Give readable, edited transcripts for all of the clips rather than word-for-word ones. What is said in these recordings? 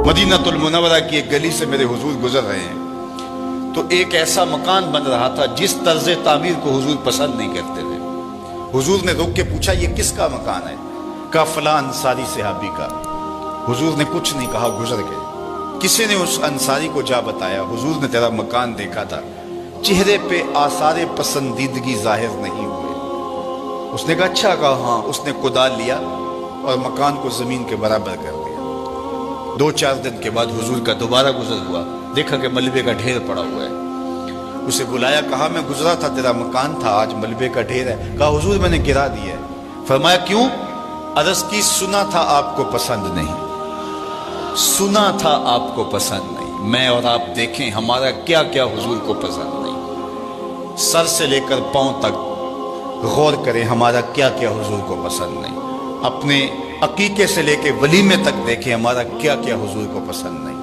मदीनतुल मुनव्वरा की एक गली से मेरे हुजूर गुजर रहे हैं, तो एक ऐसा मकान बन रहा था जिस तर्ज तामीर को हुजूर पसंद नहीं करते थे। हुजूर ने रोक के पूछा, ये किसका मकान है? कहा फलां अंसारी सहाबी का। हुजूर ने कुछ नहीं कहा, गुजर गए। किसी ने उस अंसारी को जा बताया, हुजूर ने तेरा मकान देखा था, चेहरे पे आसारे पसंदीदगी जाहिर नहीं हुए। उसने कहा अच्छा। कहा हाँ। उसने कुदाल लिया और मकान को जमीन के बराबर कर दिया। 2-4 दिन के बाद हुजूर का दोबारा गुजर हुआ, देखा कि मलबे का ढेर पड़ा हुआ है। उसे बुलाया, कहा मैं गुजरा था, तेरा मकान था, आज मलबे का ढेर है। कहा हुजूर मैंने गिरा दिया है। फरमाया क्यों? अर्ज की, सुना था आपको पसंद नहीं, सुना था आपको पसंद नहीं। मैं और आप देखें हमारा क्या क्या हुजूर को पसंद नहीं। सर से लेकर पांव तक गौर करें, हमारा क्या क्या हुजूर को पसंद नहीं। अपने अकीके से लेके वलीमे तक देखें, हमारा क्या क्या हुजूर को पसंद नहीं।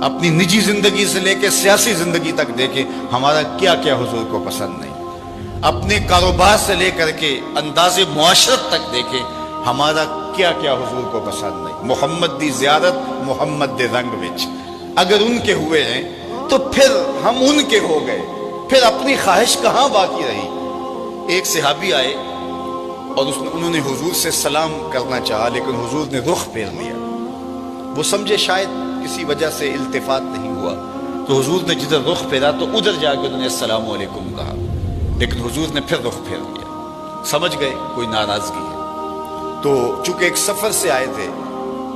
अपनी निजी जिंदगी से लेके सियासी जिंदगी तक देखें, हमारा क्या क्या हुजूर को पसंद नहीं। अपने कारोबार से लेकर के अंदाज़े मुआशरत तक देखें, हमारा क्या क्या हुजूर को पसंद नहीं। मोहम्मद दी ज़ियारत मोहम्मद दे रंग विच, अगर उनके हुए हैं तो फिर हम उनके हो गए, फिर अपनी ख्वाहिश कहाँ बाकी रही। एक सहाबी आए और उन्होंने हुजूर से सलाम करना चाहा, लेकिन हुजूर ने रुख फेर लिया। वो समझे शायद किसी वजह से इल्तिफात नहीं हुआ, तो हुजूर ने जिधर रुख फेरा तो उधर जाकर उन्होंने अस्सलाम वालेकुम कहा, लेकिन हुजूर ने फिर रुख फेर लिया। समझ गए कोई नाराजगी है। तो चूंकि एक सफर से आए थे,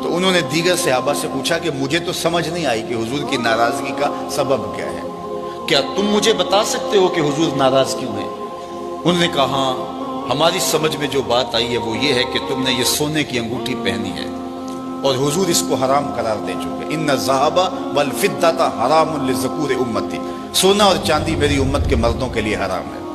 तो उन्होंने दीगर सहाबा से पूछा कि मुझे तो समझ नहीं आई कि हुजूर की नाराजगी का सबब क्या है, क्या तुम मुझे बता सकते हो कि हुजूर नाराज क्यों है? उन्होंने कहा हाँ, हमारी समझ में जो बात आई है वो ये है कि तुमने ये सोने की अंगूठी पहनी है और हुजूर इसको हराम करार दे चुके। इन्ना ज़हाबा वल फिद्दता हरामुन लिज़ुकूर उम्मती, सोना और चांदी मेरी उम्मत के मर्दों के लिए हराम है।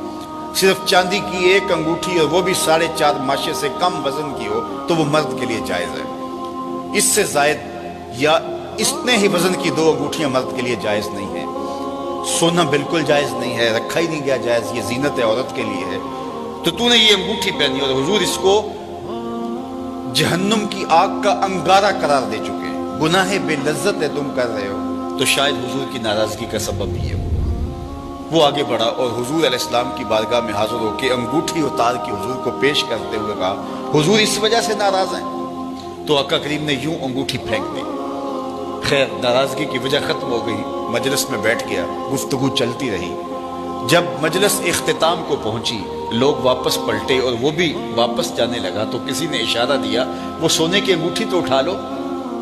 सिर्फ चांदी की एक अंगूठी और वो भी 4.5 माशे से कम वजन की हो तो वो मर्द के लिए जायज़ है। इससे जायद या इतने ही वजन की 2 अंगूठियां मर्द के लिए जायज़ नहीं है। सोना बिल्कुल जायज़ नहीं है, रखा ही नहीं गया जायज़, ये जीनत औरत के लिए है। तो तूने ये अंगूठी पहनी और हुजूर इसको जहन्नुम की आग का अंगारा करार दे चुके हैं, गुनाह बेलज्जत है तुम कर रहे हो, तो शायद हुजूर की नाराजगी का सबब भी है। वो आगे बढ़ा और हुजूर अलैहिस्सलाम की बारगाह में हाजिर होकर अंगूठी उतार के हुजूर को पेश करते हुए कहा, हुजूर इस वजह से नाराज हैं? तो आका करीम ने यूं अंगूठी फेंक दी। खैर नाराजगी की वजह खत्म हो गई, मजलिस में बैठ गया, गुफ्तगू चलती रही। जब मजलिस इख्तिताम को पहुंची, लोग वापस पलटे और वो भी वापस जाने लगा, तो किसी ने इशारा दिया, वो सोने की अंगूठी तो उठा लो,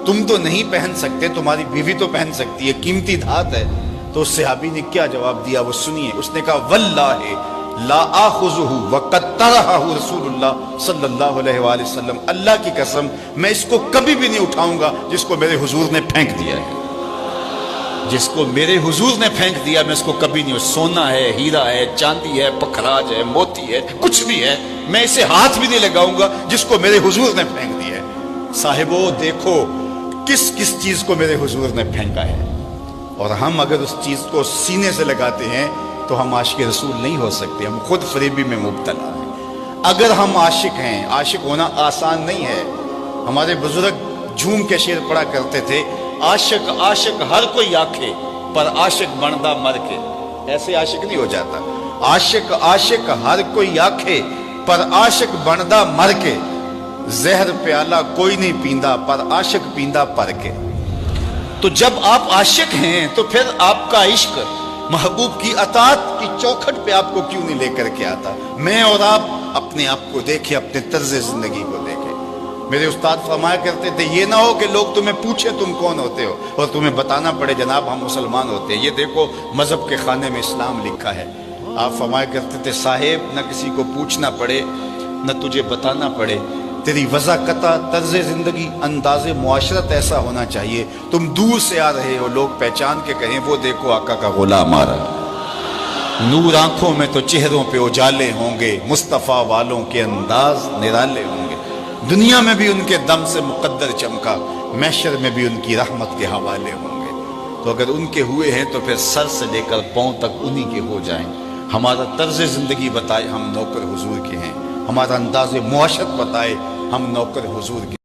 तुम तो नहीं पहन सकते, तुम्हारी बीवी तो पहन सकती है, कीमती धात है। तो उस सहाबी ने क्या जवाब दिया वो सुनिए। उसने कहा वल्लाहि ला आखुजुहु वक़द तरहहु रसूलुल्लाह सल्लल्लाहु अलैहि वसल्लम, अल्लाह की कसम मैं इसको कभी भी नहीं उठाऊंगा जिसको मेरे हुजूर ने फेंक दिया है। जिसको मेरे हुजूर ने फेंक दिया मैं इसको कभी नहीं, सोना है, हीरा है, चांदी है, पखराज है, मोती है, कुछ भी है, मैं इसे हाथ भी नहीं लगाऊंगा जिसको मेरे हुजूर ने फेंक दिया है। साहिबो देखो किस किस चीज को मेरे हुजूर ने फेंका है, और हम अगर उस चीज को सीने से लगाते हैं तो हम आशिक रसूल नहीं हो सकते, हम खुद फरेबी में मुब्तला हैं। अगर हम आशिक हैं, आशिक होना आसान नहीं है। हमारे बुजुर्ग झूम के शेर पढ़ा करते थे, आशिक आशिक हर कोई आखे पर आशिक बनदा मर के। ऐसे आशिक नहीं हो जाता। आशिक आशिक हर कोई आखे पर आशिक बनदा मर के, जहर प्याला कोई नहीं पींदा पर आशिक पींदा पर के। तो जब आप आशिक हैं तो फिर आपका इश्क महबूब की अताअत की चौखट पे आपको क्यों नहीं लेकर के आता? मैं और आप अपने आप को देखें, अपने तर्ज जिंदगी को देखें। मेरे उस्ताद फरमाया करते थे, ये ना हो कि लोग तुम्हें पूछे तुम कौन होते हो और तुम्हें बताना पड़े जनाब हम मुसलमान होते हैं। ये देखो मजहब के खाने में इस्लाम लिखा है। आप फरमाया करते थे, साहेब न किसी को पूछना पड़े न तुझे बताना पड़े, तेरी वज़ाकता तर्ज जिंदगी अंदाज़े मुआशरत ऐसा होना चाहिए, तुम दूर से आ रहे हो लोग पहचान के कहें वो देखो आका का गुलाम आ रहा। नूर आंखों में तो चेहरों पे उजाले होंगे, मुस्तफ़ा वालों के अंदाज निराले होंगे। दुनिया में भी उनके दम से मुकद्दर चमका, महशर में भी उनकी रहमत के हवाले होंगे। तो अगर उनके हुए हैं तो फिर सर से लेकर पांव तक उन्हीं के हो जाएं। हमारा तर्ज जिंदगी बताए हम नौकर हुजूर के हैं, हमारा अंदाज़े मुआशरत बताए हम नौकर हुजूर के।